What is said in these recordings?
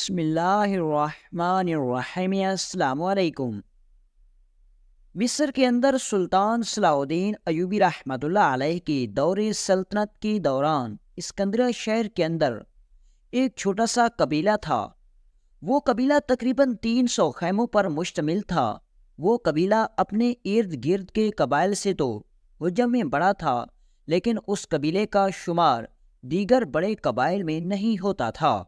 بسم اللہ الرحمن الرحیم۔ السلام علیکم۔ مصر کے اندر سلطان صلاح الدین ایوبی رحمۃ اللہ علیہ کے دور سلطنت کے دوران اسکندریہ شہر کے اندر ایک چھوٹا سا قبیلہ تھا۔ وہ قبیلہ تقریباً 300 خیموں پر مشتمل تھا۔ وہ قبیلہ اپنے ارد گرد کے قبائل سے تو حجم میں بڑا تھا، لیکن اس قبیلے کا شمار دیگر بڑے قبائل میں نہیں ہوتا تھا۔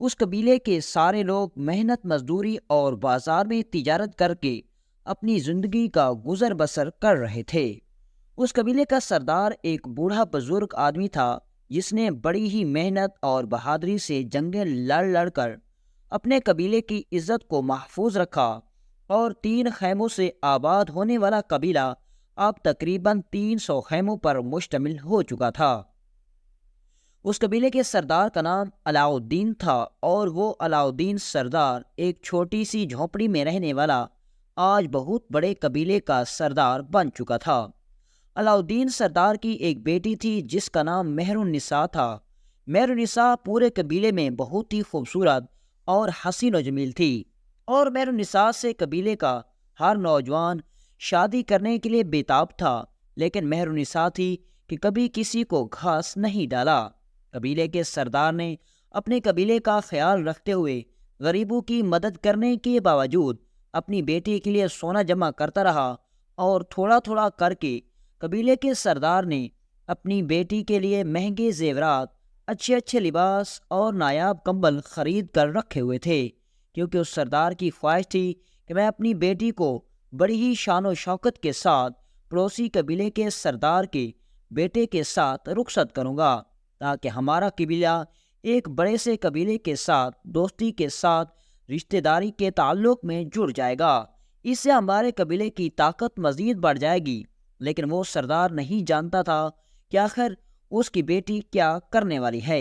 اس قبیلے کے سارے لوگ محنت مزدوری اور بازار میں تجارت کر کے اپنی زندگی کا گزر بسر کر رہے تھے۔ اس قبیلے کا سردار ایک بوڑھا بزرگ آدمی تھا، جس نے بڑی ہی محنت اور بہادری سے جنگیں لڑ لڑ کر اپنے قبیلے کی عزت کو محفوظ رکھا، اور 3 خیموں سے آباد ہونے والا قبیلہ اب تقریباً 300 خیموں پر مشتمل ہو چکا تھا۔ اس قبیلے کے سردار کا نام علاء الدین تھا، اور وہ علاء الدین سردار ایک چھوٹی سی جھونپڑی میں رہنے والا آج بہت بڑے قبیلے کا سردار بن چکا تھا۔ علاء الدین سردار کی ایک بیٹی تھی جس کا نام مہر النساء تھا۔ مہر النساء پورے قبیلے میں بہت ہی خوبصورت اور حسین و جمیل تھی، اور مہر النساء سے قبیلے کا ہر نوجوان شادی کرنے کے لیے بےتاب تھا، لیکن مہر النساء تھی کہ کبھی کسی کو گھاس نہیں ڈالا۔ قبیلے کے سردار نے اپنے قبیلے کا خیال رکھتے ہوئے غریبوں کی مدد کرنے کے باوجود اپنی بیٹی کے لیے سونا جمع کرتا رہا، اور تھوڑا تھوڑا کر کے قبیلے کے سردار نے اپنی بیٹی کے لیے مہنگے زیورات، اچھے اچھے لباس اور نایاب کمبل خرید کر رکھے ہوئے تھے، کیونکہ اس سردار کی خواہش تھی کہ میں اپنی بیٹی کو بڑی ہی شان و شوکت کے ساتھ پڑوسی قبیلے کے سردار کے بیٹے کے ساتھ رخصت کروں گا، تاکہ ہمارا قبیلہ ایک بڑے سے قبیلے کے ساتھ دوستی کے ساتھ رشتہ داری کے تعلق میں جڑ جائے گا۔ اس سے ہمارے قبیلے کی طاقت مزید بڑھ جائے گی۔ لیکن وہ سردار نہیں جانتا تھا کہ آخر اس کی بیٹی کیا کرنے والی ہے۔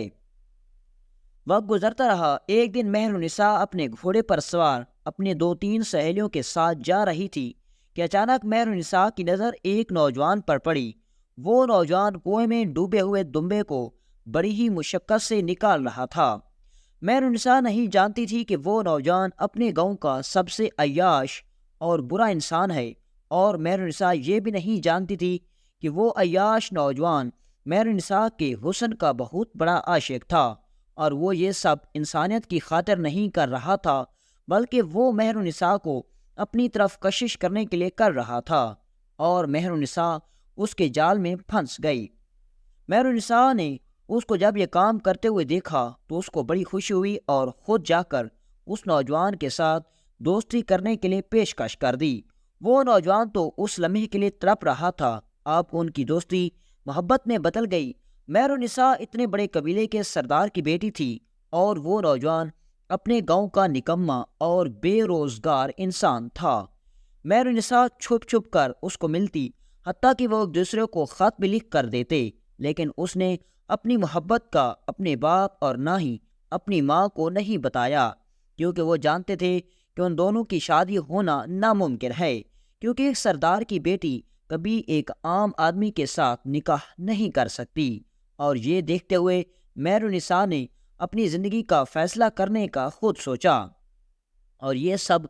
وقت گزرتا رہا۔ ایک دن مہر النساء اپنے گھوڑے پر سوار اپنے 2-3 سہیلیوں کے ساتھ جا رہی تھی کہ اچانک مہر النساء کی نظر ایک نوجوان پر پڑی۔ وہ نوجوان کنویں میں ڈوبے ہوئے دمبے کو بڑی ہی مشقت سے نکال رہا تھا۔ مہر النساء نہیں جانتی تھی کہ وہ نوجوان اپنے گاؤں کا سب سے عیاش اور برا انسان ہے، اور مہر النساء یہ بھی نہیں جانتی تھی کہ وہ عیاش نوجوان مہر النساء کے حسن کا بہت بڑا عاشق تھا، اور وہ یہ سب انسانیت کی خاطر نہیں کر رہا تھا، بلکہ وہ مہر النساء کو اپنی طرف کشش کرنے کے لیے کر رہا تھا، اور مہر النساء اس کے جال میں پھنس گئی۔ مہر النساء نے اس کو جب یہ کام کرتے ہوئے دیکھا تو اس کو بڑی خوشی ہوئی، اور خود جا کر اس نوجوان کے ساتھ دوستی کرنے کے لیے پیشکش کر دی۔ وہ نوجوان تو اس لمحے کے لیے تڑپ رہا تھا، اب ان کی دوستی محبت میں بدل گئی۔ مہر النساء اتنے بڑے قبیلے کے سردار کی بیٹی تھی، اور وہ نوجوان اپنے گاؤں کا نکما اور بے روزگار انسان تھا۔ مہر النساء چھپ چھپ کر اس کو ملتی، حتیٰ کہ وہ ایک دوسرے کو خط بھی لکھ کر دیتے، لیکن اس نے اپنی محبت کا اپنے باپ اور نہ ہی اپنی ماں کو نہیں بتایا، کیونکہ وہ جانتے تھے کہ ان دونوں کی شادی ہونا ناممکن ہے، کیونکہ ایک سردار کی بیٹی کبھی ایک عام آدمی کے ساتھ نکاح نہیں کر سکتی۔ اور یہ دیکھتے ہوئے مہر النساء نے اپنی زندگی کا فیصلہ کرنے کا خود سوچا، اور یہ سب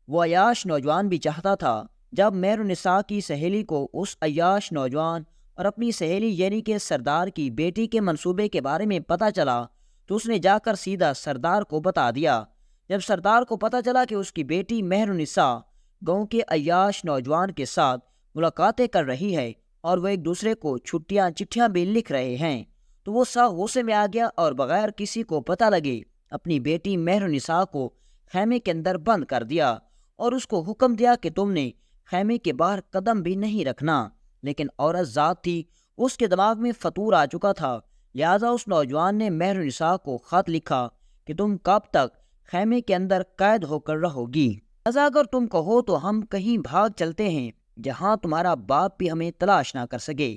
وہ عیاش نوجوان بھی چاہتا تھا۔ جب مہر النساء کی سہیلی کو اس عیاش نوجوان اور اپنی سہیلی یعنی کہ سردار کی بیٹی کے منصوبے کے بارے میں پتہ چلا، تو اس نے جا کر سیدھا سردار کو بتا دیا۔ جب سردار کو پتہ چلا کہ اس کی بیٹی مہر النساء گاؤں کے عیاش نوجوان کے ساتھ ملاقاتیں کر رہی ہے، اور وہ ایک دوسرے کو چٹھیاں بھی لکھ رہے ہیں، تو وہ غصے میں آ گیا، اور بغیر کسی کو پتہ لگے اپنی بیٹی مہر النساء کو خیمے کے اندر بند کر دیا، اور اس کو حکم دیا کہ تم نے خیمے کے باہر قدم بھی نہیں رکھنا۔ لیکن عورت ذات تھی، اس کے دماغ میں فطور آ چکا تھا، لہٰذا اس نوجوان نے مہر النساء کو خط لکھا کہ تم کب تک خیمے کے اندر قید ہو کر رہو گی، لہٰذا اگر تم کہو تو ہم کہیں بھاگ چلتے ہیں جہاں تمہارا باپ بھی ہمیں تلاش نہ کر سکے۔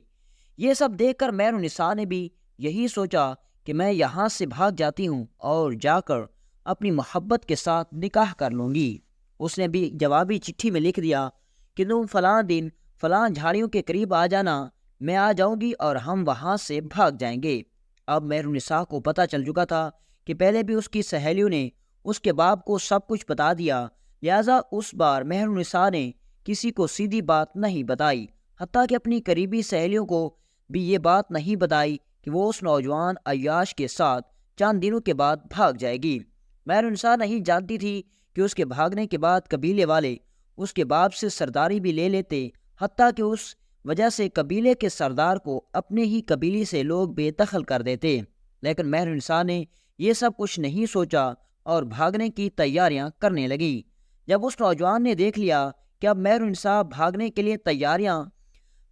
یہ سب دیکھ کر مہر النساء نے بھی یہی سوچا کہ میں یہاں سے بھاگ جاتی ہوں اور جا کر اپنی محبت کے ساتھ نکاح کر لوں گی۔ اس نے بھی جوابی چٹھی میں لکھ دیا کہ تم فلاں دن فلاں جھاڑیوں کے قریب آ جانا، میں آ جاؤں گی اور ہم وہاں سے بھاگ جائیں گے۔ اب مہر النساء کو پتہ چل چکا تھا کہ پہلے بھی اس کی سہیلیوں نے اس کے باپ کو سب کچھ بتا دیا، لہٰذا اس بار مہر النساء نے کسی کو سیدھی بات نہیں بتائی، حتیٰ کہ اپنی قریبی سہیلیوں کو بھی یہ بات نہیں بتائی کہ وہ اس نوجوان عیاش کے ساتھ چند دنوں کے بعد بھاگ جائے گی۔ مہر النساء نہیں جانتی تھی کہ اس کے بھاگنے کے بعد قبیلے والے اس کے باپ سے سرداری بھی لے لیتے، حتیٰ کہ اس وجہ سے قبیلے کے سردار کو اپنے ہی قبیلے سے لوگ بے دخل کر دیتے۔ لیکن مہر النساء نے یہ سب کچھ نہیں سوچا اور بھاگنے کی تیاریاں کرنے لگی۔ جب اس نوجوان نے دیکھ لیا کہ اب مہر النساء بھاگنے کے لیے تیاریاں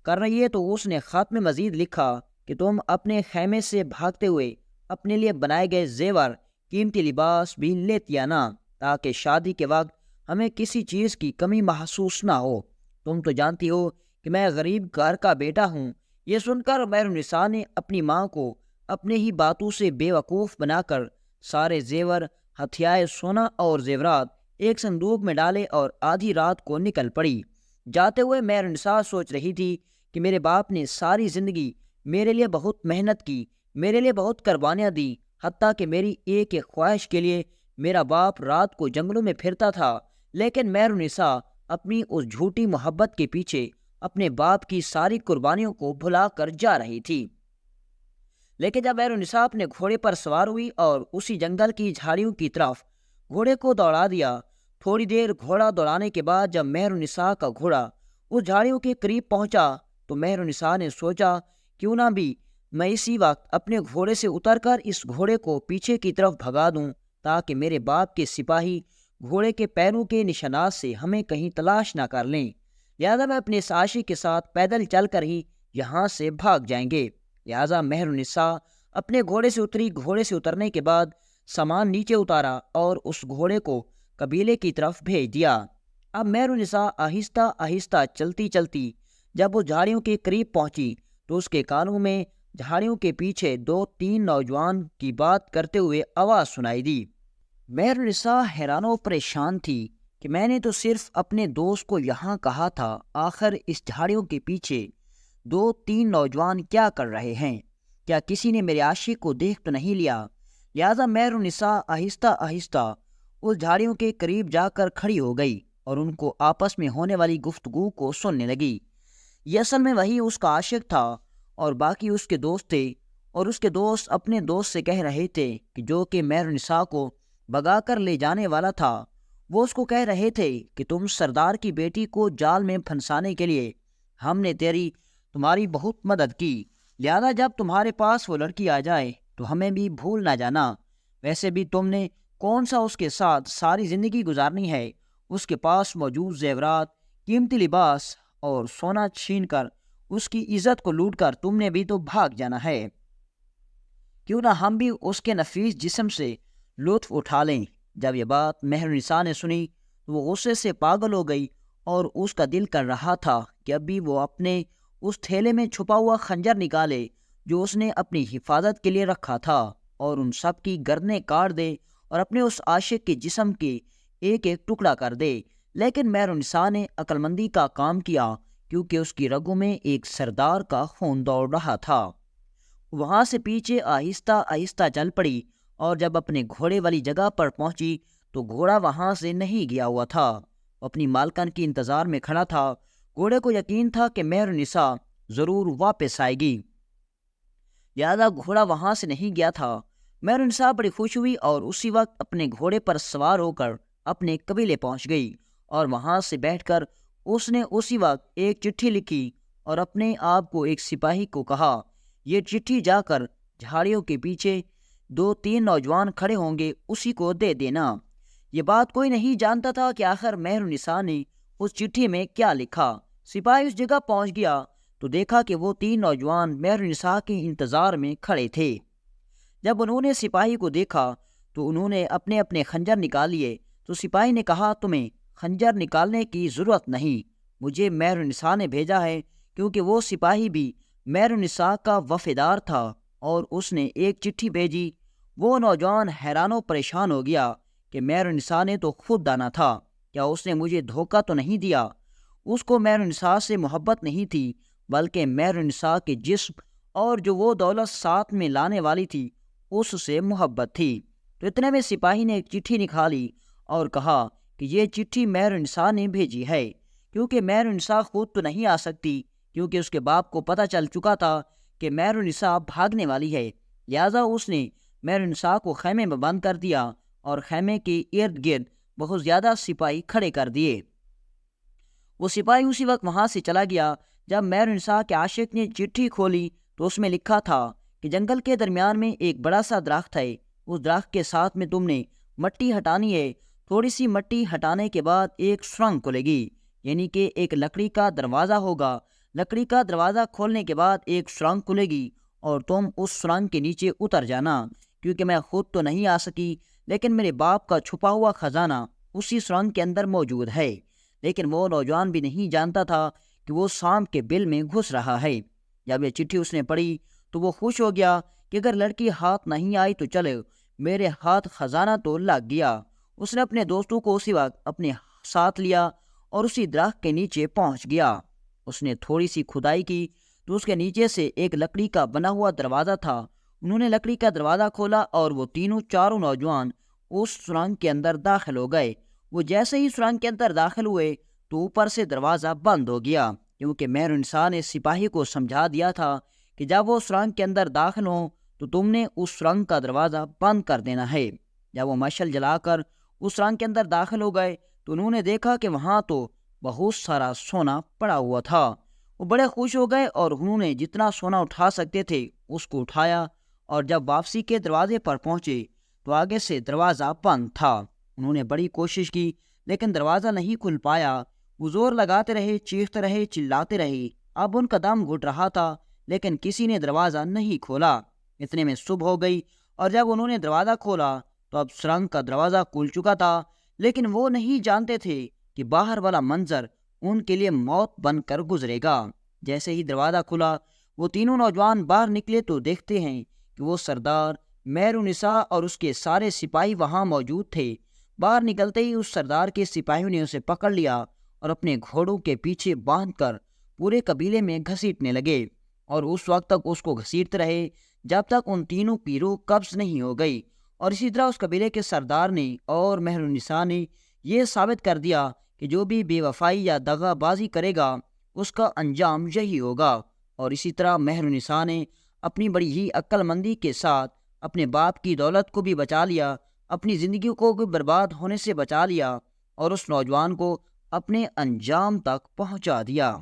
کر رہی ہے تو اس نے خط میں مزید لکھا کہ تم اپنے خیمے سے بھاگتے ہوئے اپنے لیے بنائے گئے زیور، قیمتی لباس بھی لیتی آنا، تاکہ شادی کے وقت ہمیں کسی چیز کی کمی محسوس نہ ہو۔ تم تو جانتی ہو کہ میں غریب گھر کا بیٹا ہوں۔ یہ سن کر مہر النساء نے اپنی ماں کو اپنے ہی باتوں سے بے وقوف بنا کر سارے زیور، ہتھیار سونا اور زیورات ایک صندوق میں ڈالے اور آدھی رات کو نکل پڑی۔ جاتے ہوئے مہر النساء سوچ رہی تھی کہ میرے باپ نے ساری زندگی میرے لیے بہت محنت کی، میرے لیے بہت قربانیاں دی، حتیٰ کہ میری ایک ایک خواہش کے لیے میرا باپ رات کو جنگلوں میں پھرتا تھا۔ لیکن مہر النساء اپنی اس جھوٹی محبت کے پیچھے اپنے باپ کی ساری قربانیوں کو بھلا کر جا رہی تھی۔ لیکن جب مہر النساء اپنے گھوڑے پر سوار ہوئی اور اسی جنگل کی جھاڑیوں کی طرف گھوڑے کو دوڑا دیا، تھوڑی دیر گھوڑا دوڑانے کے بعد جب مہر النساء کا گھوڑا اس جھاڑیوں کے قریب پہنچا تو مہر النساء نے سوچا کیوں نہ بھی میں اسی وقت اپنے گھوڑے سے اتر کر اس گھوڑے کو پیچھے کی طرف بھگا دوں، تاکہ میرے باپ کے سپاہی گھوڑے کے پیروں کے نشانات سے ہمیں کہیں تلاش نہ کر لیں، لہذا میں اپنے ساشی کے ساتھ پیدل چل کر ہی یہاں سے بھاگ جائیں گے۔ لہذا مہر النساء اپنے گھوڑے سے اتری، گھوڑے سے اترنے کے بعد سامان نیچے اتارا اور اس گھوڑے کو قبیلے کی طرف بھیج دیا۔ اب مہر النساء آہستہ آہستہ چلتی چلتی جب وہ جھاڑیوں کے قریب پہنچی تو اس کے کانوں میں جھاڑیوں کے پیچھے 2-3 نوجوان کی بات کرتے ہوئے آواز سنائی دی۔ مہر النساء حیران و پریشان تھی کہ میں نے تو صرف اپنے دوست کو یہاں کہا تھا، آخر اس جھاڑیوں کے پیچھے 2-3 نوجوان کیا کر رہے ہیں؟ کیا کسی نے میرے عاشق کو دیکھ تو نہیں لیا؟ لہذا مہر النساء آہستہ آہستہ اس جھاڑیوں کے قریب جا کر کھڑی ہو گئی اور ان کو آپس میں ہونے والی گفتگو کو سننے لگی۔ یہ اصل میں وہی اس کا عاشق تھا اور باقی اس کے دوست تھے، اور اس کے دوست اپنے دوست سے کہہ رہے تھے کہ جو کہ مہر النساء کو بگا کر لے جانے والا تھا، وہ اس کو کہہ رہے تھے کہ تم سردار کی بیٹی کو جال میں پھنسانے کے لیے ہم نے تمہاری بہت مدد کی، لہذا جب تمہارے پاس وہ لڑکی آ جائے تو ہمیں بھی بھول نہ جانا۔ ویسے بھی تم نے کون سا اس کے ساتھ ساری زندگی گزارنی ہے؟ اس کے پاس موجود زیورات، قیمتی لباس اور سونا چھین کر اس کی عزت کو لوٹ کر تم نے بھی تو بھاگ جانا ہے۔ کیوں نہ ہم بھی اس کے نفیس جسم سے لطف اٹھا لیں۔ جب یہ بات مہر النساء نے سنی تو وہ غصے سے پاگل ہو گئی اور اس کا دل کر رہا تھا کہ ابھی وہ اپنے اس تھیلے میں چھپا ہوا خنجر نکالے جو اس نے اپنی حفاظت کے لیے رکھا تھا اور ان سب کی گردنیں کاٹ دے اور اپنے اس عاشق کے جسم کے ایک ایک ٹکڑا کر دے۔ لیکن مہر النساء نے عقل مندی کا کام کیا، کیونکہ اس کی رگوں میں ایک سردار کا خون دوڑ رہا تھا۔ وہاں سے پیچھے آہستہ آہستہ چل پڑی اور جب اپنے گھوڑے والی جگہ پر پہنچی تو گھوڑا وہاں سے نہیں گیا ہوا تھا، وہ اپنی مالکن کی انتظار میں کھڑا تھا۔ گھوڑے کو یقین تھا کہ مہر النساء ضرور واپس آئے گی، لہذا گھوڑا وہاں سے نہیں گیا تھا۔ مہر النساء بڑی خوش ہوئی اور اسی وقت اپنے گھوڑے پر سوار ہو کر اپنے قبیلے پہنچ گئی اور وہاں سے بیٹھ کر اس نے اسی وقت ایک چٹھی لکھی اور اپنے آپ کو ایک سپاہی کو کہا، یہ چٹھی جا کر جھاڑیوں کے پیچھے 2-3 نوجوان کھڑے ہوں گے، اسی کو دے دینا۔ یہ بات کوئی نہیں جانتا تھا کہ آخر مہر النساء نے اس چٹھی میں کیا لکھا۔ سپاہی اس جگہ پہنچ گیا تو دیکھا کہ وہ 3 نوجوان مہر النساء کے انتظار میں کھڑے تھے۔ جب انہوں نے سپاہی کو دیکھا تو انہوں نے اپنے اپنے خنجر نکال لیے، تو سپاہی نے کہا، تمہیں خنجر نکالنے کی ضرورت نہیں، مجھے مہر النساء نے بھیجا ہے، کیونکہ وہ سپاہی بھی مہر النساء کا وفادار تھا اور اس نے ایک چٹھی بھیجی۔ وہ نوجوان حیران و پریشان ہو گیا کہ مہر النساء نے تو خود جانا تھا، کیا اس نے مجھے دھوکہ تو نہیں دیا؟ اس کو مہر النساء سے محبت نہیں تھی، بلکہ مہر النساء کے جسم اور جو وہ دولت ساتھ میں لانے والی تھی اس سے محبت تھی۔ تو اتنے میں سپاہی نے ایک چٹھی نکالی اور کہا کہ یہ چٹھی مہرنسا نے بھیجی ہے، کیونکہ مہرنسا خود تو نہیں آ سکتی، کیونکہ اس کے باپ کو پتہ چل چکا تھا کہ مہرنسا بھاگنے والی ہے۔ لہٰذا اس نے مہرنسا کو خیمے میں بند کر دیا اور خیمے کے ارد گرد بہت زیادہ سپاہی کھڑے کر دیے۔ وہ سپاہی اسی وقت وہاں سے چلا گیا۔ جب مہرنسا کے عاشق نے چٹھی کھولی تو اس میں لکھا تھا کہ جنگل کے درمیان میں ایک بڑا سا درخت ہے، اس درخت کے ساتھ میں تم نے مٹی ہٹانی ہے۔ تھوڑی سی مٹی ہٹانے کے بعد ایک سرنگ کھلے گی، یعنی کہ ایک لکڑی کا دروازہ ہوگا۔ لکڑی کا دروازہ کھولنے کے بعد ایک سرنگ کھلے گی اور تم اس سرنگ کے نیچے اتر جانا، کیونکہ میں خود تو نہیں آ سکی، لیکن میرے باپ کا چھپا ہوا خزانہ اسی سرنگ کے اندر موجود ہے۔ لیکن وہ نوجوان بھی نہیں جانتا تھا کہ وہ سانپ کے بل میں گھس رہا ہے۔ جب یہ چٹھی اس نے پڑھی تو وہ خوش ہو گیا کہ اگر لڑکی ہاتھ نہیں آئی تو چلے، میرے ہاتھ خزانہ تو لگ گیا۔ اس نے اپنے دوستوں کو اسی وقت اپنے ساتھ لیا اور اسی درخت کے نیچے پہنچ گیا۔ اس نے تھوڑی سی کھدائی کی تو اس کے نیچے سے ایک لکڑی کا بنا ہوا دروازہ تھا۔ انہوں نے لکڑی کا دروازہ کھولا اور وہ چاروں نوجوان اس سرنگ کے اندر داخل ہو گئے۔ وہ جیسے ہی سرنگ کے اندر داخل ہوئے تو اوپر سے دروازہ بند ہو گیا، کیونکہ مہرنسا نے سپاہی کو سمجھا دیا تھا کہ جب وہ سرنگ کے اندر داخل ہوں تو تم نے اس سرنگ کا دروازہ بند کر دینا ہے۔ جب وہ مشعل جلا کر اس سرنگ کے اندر داخل ہو گئے تو انہوں نے دیکھا کہ وہاں تو بہت سارا سونا پڑا ہوا تھا۔ وہ بڑے خوش ہو گئے اور انہوں نے جتنا سونا اٹھا سکتے تھے اس کو اٹھایا، اور جب واپسی کے دروازے پر پہنچے تو آگے سے دروازہ بند تھا۔ انہوں نے بڑی کوشش کی لیکن دروازہ نہیں کھل پایا۔ وہ زور لگاتے رہے، چیختے رہے، چلاتے رہے۔ اب ان کا دم گھٹ رہا تھا لیکن کسی نے دروازہ نہیں کھولا۔ اتنے میں صبح ہو گئی اور جب انہوں نے دروازہ کھولا تو اب سرنگ کا دروازہ کھل چکا تھا، لیکن وہ نہیں جانتے تھے کہ باہر والا منظر ان کے لیے موت بن کر گزرے گا۔ جیسے ہی دروازہ کھلا وہ تینوں نوجوان باہر نکلے تو دیکھتے ہیں کہ وہ سردار مہرنسا اور اس کے سارے سپاہی وہاں موجود تھے۔ باہر نکلتے ہی اس سردار کے سپاہیوں نے اسے پکڑ لیا اور اپنے گھوڑوں کے پیچھے باندھ کر پورے قبیلے میں گھسیٹنے لگے، اور اس وقت تک اس کو گھسیٹتے رہے جب تک ان تینوں کی روح قبض نہیں ہو گئی۔ اور اسی طرح اس قبیلے کے سردار نے اور مہرنسا نے یہ ثابت کر دیا کہ جو بھی بے وفائی یا دغا بازی کرے گا اس کا انجام یہی ہوگا۔ اور اسی طرح مہرنسا نے اپنی بڑی ہی عقل مندی کے ساتھ اپنے باپ کی دولت کو بھی بچا لیا، اپنی زندگی کو بھی برباد ہونے سے بچا لیا، اور اس نوجوان کو اپنے انجام تک پہنچا دیا۔